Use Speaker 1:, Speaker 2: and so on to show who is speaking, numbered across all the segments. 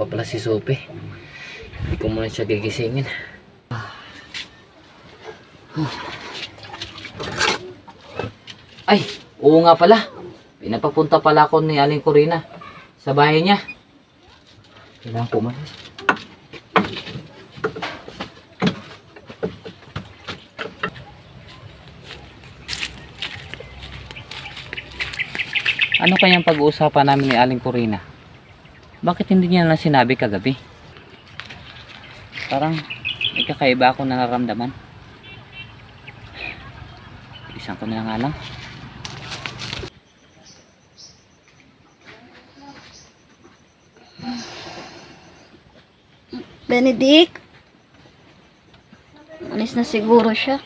Speaker 1: pa pala si Sophie. Hindi ko muna siya gigisingin. Ay, oo nga pala. Pinapapunta pala ako ni Aling Corina sa bahay niya. Kailangan ko umalis. Ano kayang pag-uusapan namin ni Aling Corina? Bakit hindi niya na sinabi kagabi? Parang may kakaiba akong nararamdaman. Isang ko na nga lang.
Speaker 2: Benedict? Alis na siguro siya.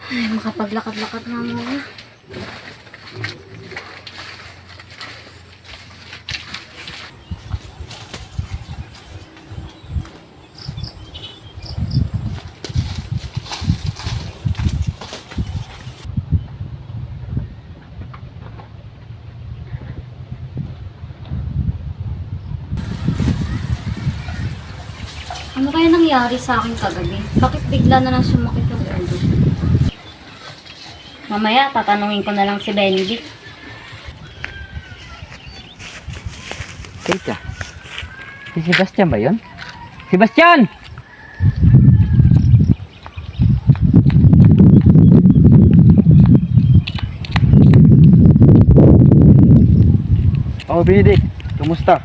Speaker 2: Ay, makapaglakad-lakad na muna. Ano kaya nangyari sa akin kagabi? Bakit bigla na lang sumakit yung ulo? Mamaya, tatanungin ko na lang si Benedict.
Speaker 1: Teka. Si Sebastian ba yun? Sebastian!
Speaker 3: Oh, Benedict, kumusta?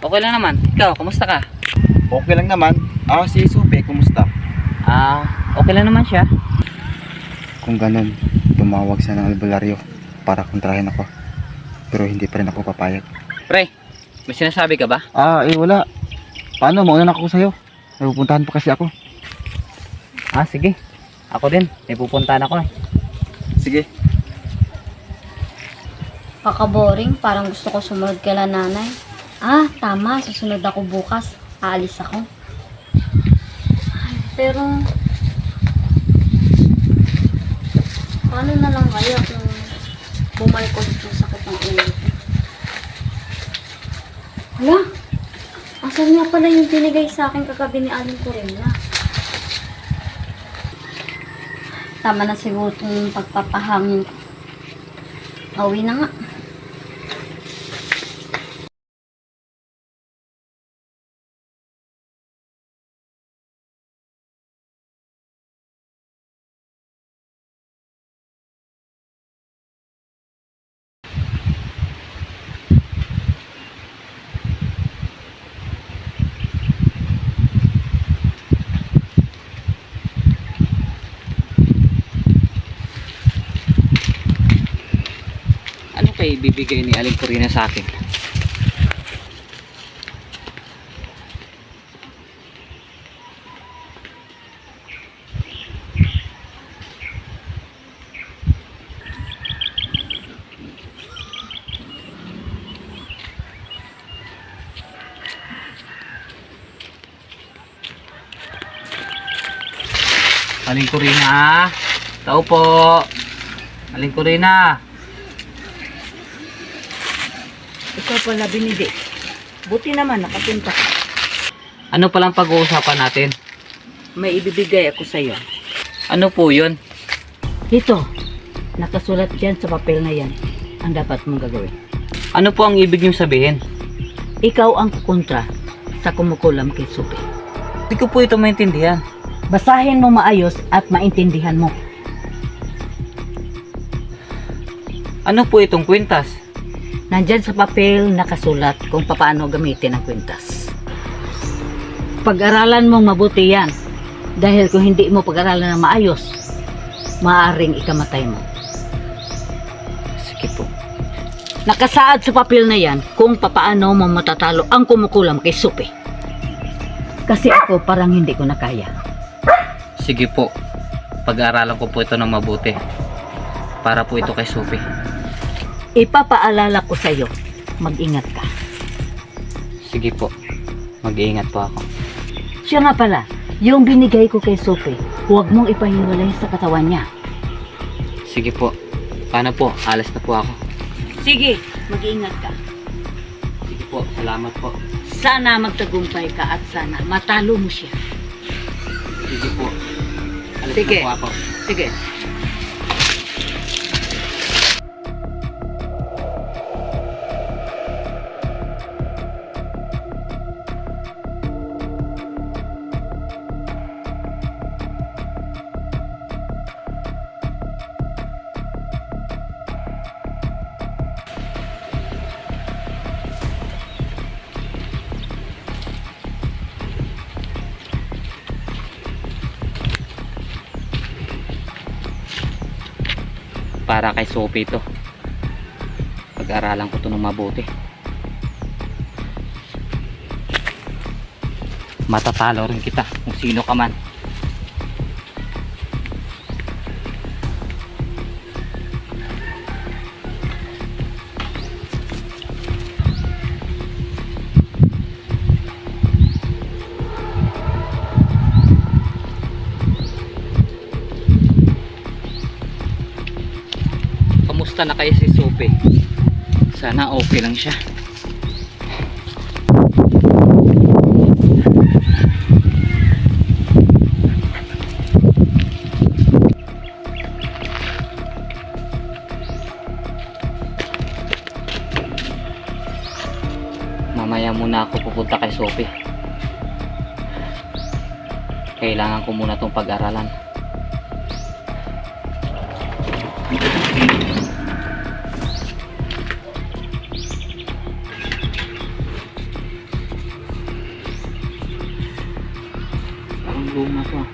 Speaker 1: Okay lang naman. Ikaw, kumusta ka?
Speaker 3: Okay lang naman. Si Sophie, kumusta?
Speaker 1: Okay lang naman siya.
Speaker 3: Kung ganun, tumawag siya ng albularyo para kontrahin ako. Pero hindi pa rin ako papayag.
Speaker 1: Pre, may sinasabi ka ba?
Speaker 3: Wala. Paano? Mauna na ako sa'yo. May pupuntahan pa kasi ako.
Speaker 1: Sige. Ako din. May pupuntahan ako eh.
Speaker 3: Sige.
Speaker 2: Kaka-boring, parang gusto ko sumunod kay nanay. Tama. Susunod ako bukas. Aalis ako. Ay, pero paano na lang kaya kung bumalikot yung sakit ng ulo ko? Hala, asan nga pala yung binigay sa akin kagabi ni Aling Corina? Tama na siguro itong pagpapahangin ko. Awi na nga.
Speaker 1: Ano kaya ibibigay ni Aling Corina sa akin? Aling Corina, tao po. Aling Corina.
Speaker 4: Ikaw pala, Benedict. Buti naman nakapunta ka.
Speaker 1: Ano palang pag-uusapan natin?
Speaker 4: May ibibigay ako sa iyo.
Speaker 1: Ano po yun?
Speaker 4: Ito, nakasulat dyan sa papel na yan ang dapat mong gagawin.
Speaker 1: Ano po ang ibig niyong sabihin?
Speaker 4: Ikaw ang kontra sa kumukulam kay Sophie.
Speaker 1: Hindi ko po ito maintindihan.
Speaker 4: Basahin mo maayos at maintindihan mo.
Speaker 1: Ano po itong kwintas?
Speaker 4: Nandyan sa papel nakasulat kung paano gamitin ang kwintas. Pag-aralan mong mabuti yan. Dahil kung hindi mo pag-aralan ng maayos, maaaring ikamatay mo.
Speaker 1: Sige po.
Speaker 4: Nakasaad sa papel na yan kung paano mo matatalo ang kumukulam kay Supi. Kasi ako parang hindi ko na kaya.
Speaker 1: Sige po. Pag-aaralan ko po ito ng mabuti. Para po ito kay Sophie.
Speaker 4: Ipapaalala ko sa'yo, mag-ingat ka.
Speaker 1: Sige po. Mag-iingat po ako.
Speaker 4: Siya nga pala, yung binigay ko kay Supi, huwag mong ipahiwalay sa katawan niya.
Speaker 1: Sige po. Paano po? Alas na po ako.
Speaker 4: Sige, mag-ingat ka.
Speaker 1: Sige po. Salamat po.
Speaker 4: Sana magtagumpay ka at sana matalo mo siya.
Speaker 1: Sige po. Alas
Speaker 4: Sige.
Speaker 1: na po ako.
Speaker 4: Sige.
Speaker 1: Para kay Sophie ito. Pag-aralan ko ito ng mabuti. Matatalo rin kita kung sino ka man. Kamusta na kayo si Sophie? Sana okay lang siya. Mamaya muna ako pupunta kay Sophie. Kailangan ko muna itong pag-aralan. Parang luma to ah.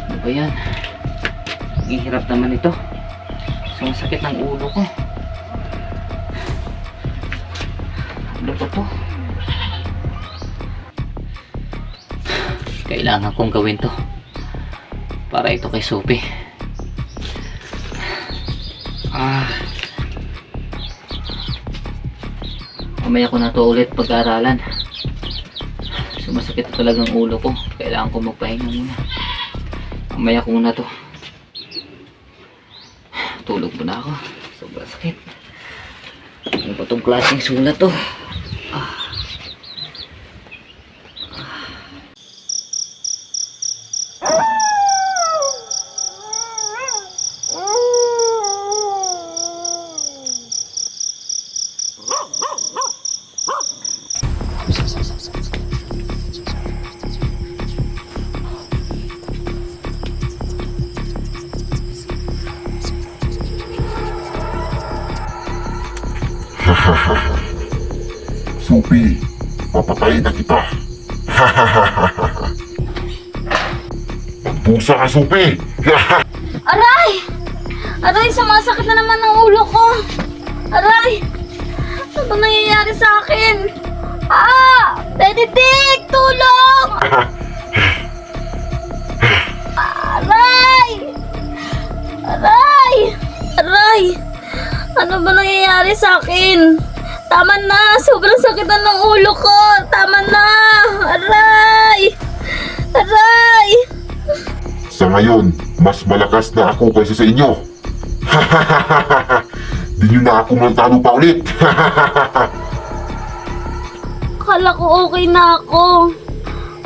Speaker 1: Ano ba yan? Ihirap naman ito. Sumasakit ng ulo ko. Ano ba to? Kailangan kong gawin to. Para ito kay Sophie. Mamaya ko na to ulit pag-aaralan. Sumasakit na talagang ulo ko. Kailangan ko magpahinga muna. Mamaya ko muna to. Tulog muna ako. Sobrang sakit. Ano ba itong klaseng sulat to?
Speaker 5: Sophie, papatayin na kita. Magbusa ka, Sophie.
Speaker 2: Aray! Aray, sumasakit na naman ang ulo ko. Aray! Ano ba nangyayari sa akin? Ah! Benedict! Tulong! Aray! Aray! Aray! Ano ba nangyayari sa akin? Tama na! Sobrang sakit na ng ulo ko! Tama na! Aray! Aray!
Speaker 5: Sa ngayon, mas malakas na ako kaysa sa inyo. Di nyo na ako mantalo pa ulit.
Speaker 2: Akala ko okay na ako.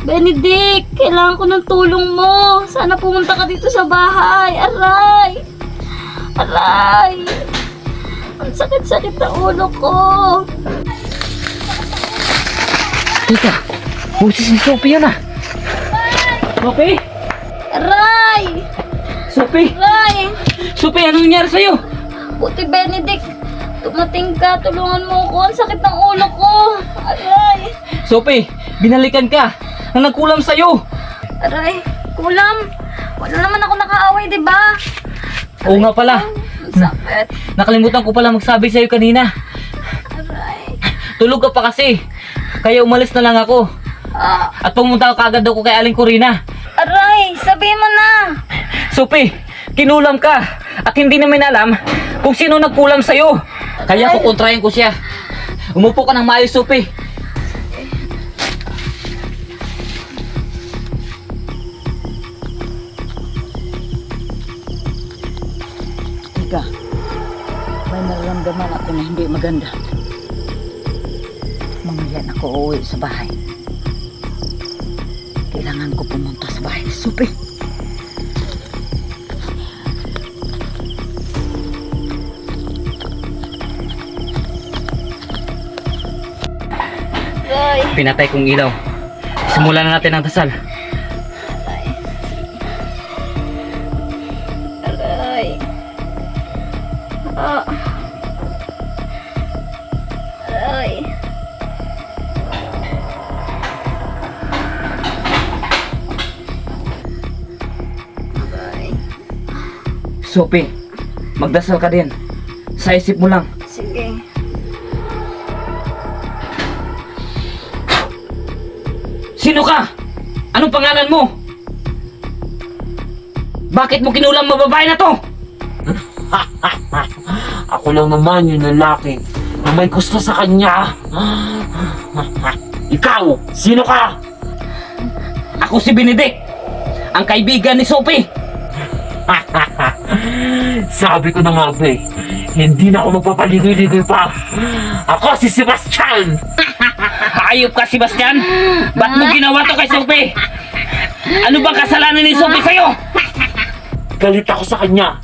Speaker 2: Benedict, kailangan ko ng tulong mo. Sana pumunta ka dito sa bahay. Aray! Aray! Ang sakit-sakit na ulo ko.
Speaker 1: Tita, busis ni Sophie yun ah. Sophie?
Speaker 2: Aray!
Speaker 1: Sophie?
Speaker 2: Aray!
Speaker 1: Sophie, anong nangyari sa'yo?
Speaker 2: Buti Benedict, tumating ka. Tulungan mo ko. Ang sakit ng ulo ko. Aray!
Speaker 1: Sophie, binalikan ka. Ang nagkulam sa'yo.
Speaker 2: Aray! Kulam! Wala naman ako nakaaway, di ba?
Speaker 1: Oo nga pala.
Speaker 2: Ang sakit.
Speaker 1: Nakalimutan ko pala magsabi sa'yo kanina.
Speaker 2: Aray!
Speaker 1: Tulog ka pa kasi. Kaya umalis na lang ako.
Speaker 2: Ah,
Speaker 1: At pumunta kagad ako kay Aling Corina.
Speaker 2: aray! Sabihin mo na!
Speaker 1: Sophie, kinulam ka. At hindi namin alam kung sino nagkulam sa'yo. Kaya kukontrahin ko siya. Umupo ka ng maayos, Sophie.
Speaker 4: Teka, may nararamdaman ako na hindi maganda. Mamaya na ako uuwi sa bahay. Kailangan ko pumunta sa bahay. Sophie!
Speaker 2: Aray!
Speaker 1: Pinatay kong ilaw. Simulan na natin ang dasal.
Speaker 2: Aray! Ah! Aray! Aray!
Speaker 1: Sophie, magdasal ka din. Sa isip mo lang.
Speaker 2: Sige.
Speaker 1: Sino ka? Anong pangalan mo? Bakit mo kinulam ang babae na to?
Speaker 6: Ako lang naman yung lalaki na may gusto sa kanya. Ikaw, sino ka?
Speaker 1: Ako si Benedict, ang kaibigan ni Sophie.
Speaker 6: Sabi ko na nga ba hindi na ako magpapaligoy-ligoy pa. Ako si Sebastian.
Speaker 1: Hayop ka, Sebastian. Ba't mo ginawa to kay Sophie? Ano bang kasalanan ni Sophie sa'yo?
Speaker 6: Galit ako sa kanya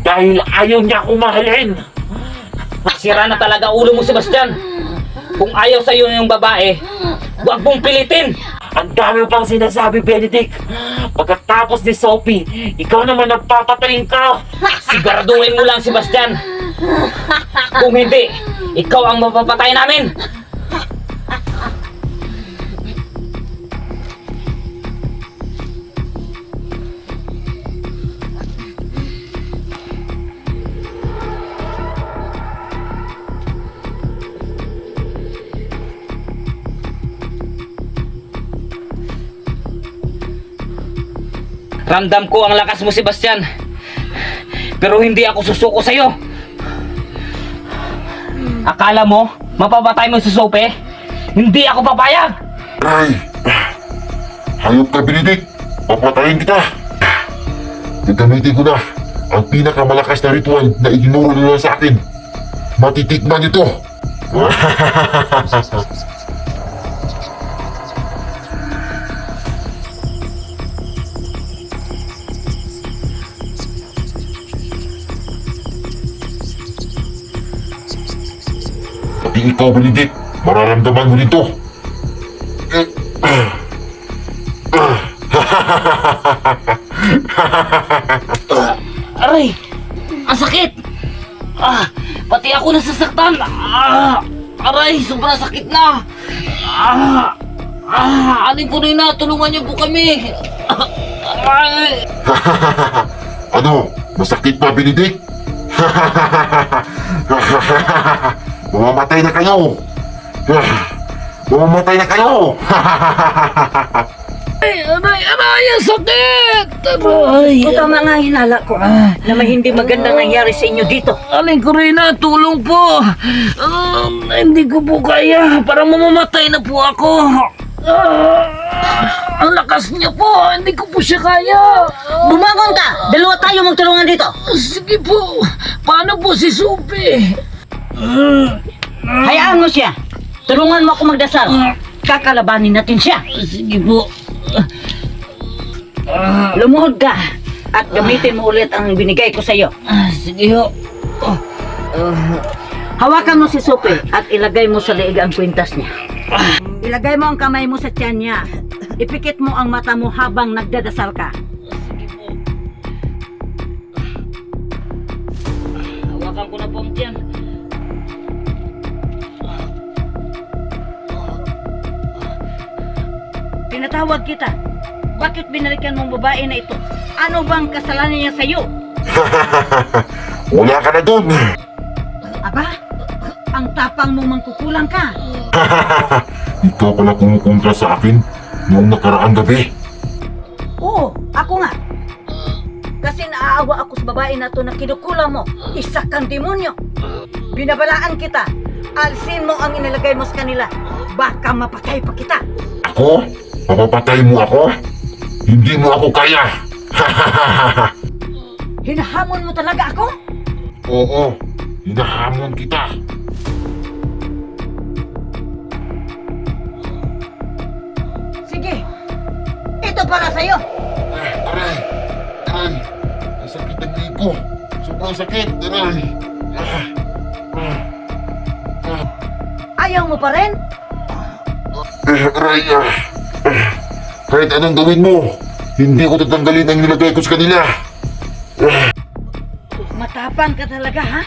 Speaker 6: dahil ayaw niya akong mahalin.
Speaker 1: Sira na talaga ulo mo, Sebastian. Kung ayaw sa'yo yung babae, huwag mong pilitin.
Speaker 6: Ang dami mo pang sinasabi, Benedict. Pagkatapos ni Sophie, ikaw naman nagpapatayin ka.
Speaker 1: Siguraduhin mo lang, Sebastian. Kung hindi, ikaw ang mapapatay namin. Ramdam ko ang lakas mo, Sebastian. Pero hindi ako susuko sa'yo. Akala mo, mapapatay mo si Sophie? Hindi ako papayag!
Speaker 5: Ay! Hayop ka, Benedict! Papatayin kita! Gagamitin ko na ang pinakamalakas na ritual na iginuro nila sa akin. Matitikman niyo to! Pati ikaw, Benedict, mararamdaman mo nito.
Speaker 1: Aray! Ang sakit! Pati ako nasasaktan! Aray! Sobrang sakit na! Aling Corina, tulungan niyo po kami! Aray!
Speaker 5: Ano? Masakit pa, Benedict? Mamamatay na kayo! Mamamatay na kayo!
Speaker 1: Aray! Ang sakit! Aray!
Speaker 4: Ito ang mga hinala ko na may hindi magandang nangyari sa inyo dito.
Speaker 1: Aling Corina, tulong po! Hindi ko po kaya. Parang mamamatay na po ako. Ang lakas niya po. Hindi ko po siya kaya.
Speaker 4: Bumangon ka! Dalawa tayo magtulungan dito.
Speaker 1: Sige po. Paano po si Supi?
Speaker 4: Hayaan mo siya. Tulungan mo ako magdasal. Kakalabanin natin siya.
Speaker 1: Sige po.
Speaker 4: Lumuhod ka at gamitin mo ulit ang binigay ko sa iyo.
Speaker 1: Sige ho.
Speaker 4: Hawakan mo si Sophie at ilagay mo sa leeg ang kwintas niya. Ilagay mo ang kamay mo sa tiyan niya. Ipikit mo ang mata mo habang nagdadasal ka.
Speaker 1: Hawakan ko na po ang tiyan.
Speaker 4: Tinatawag kita. Bakit binalikan mong babae na ito? Ano bang kasalanan niya sa iyo?
Speaker 5: Wala ka na dun.
Speaker 4: Aba, ang tapang mo mangkukulang ka.
Speaker 5: Ikaw pala kumukontra sa akin noong nakaraang gabi.
Speaker 4: Oo, ako nga. Kasi naaawa ako sa babae na to na kinukulang mo. Isa kang demonyo. Binabalaan kita. Alsin mo ang inilagay mo sa kanila. Baka mapatay pa kita.
Speaker 5: Ako? Papapatay mo ako? Hindi mo ako kaya.
Speaker 4: Hinahamon mo talaga ako?
Speaker 5: Oo, hinahamon kita.
Speaker 4: Sige, ito para sa'yo.
Speaker 5: Aray! Aray! Ang sakit ng leg ko. Sobrang sakit. Aray!
Speaker 4: Ayaw mo pa rin?
Speaker 5: Aray! Kahit anong gawin mo, hindi ko tatanggalin ang nilagay ko sa kanila.
Speaker 4: Matapang ka talaga, ha?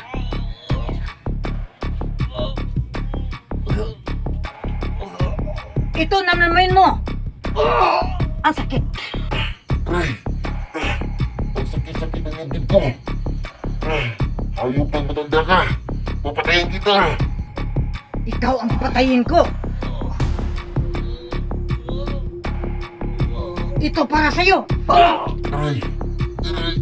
Speaker 4: Ito naman mo. Ang sakit.
Speaker 5: Aray! Ang sakit-sakit ng leg ko. Ayaw pang matanda ka. Papatayin kita.
Speaker 4: Ikaw ang patayin ko. Ito para sa'yo.
Speaker 5: Aray! Aray!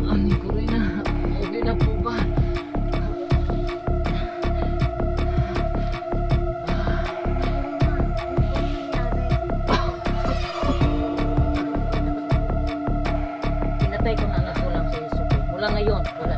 Speaker 1: Aling Corina, okay na po ba?
Speaker 4: Pinatay ko na anak ko lang sa Yesu. Mula ngayon, wala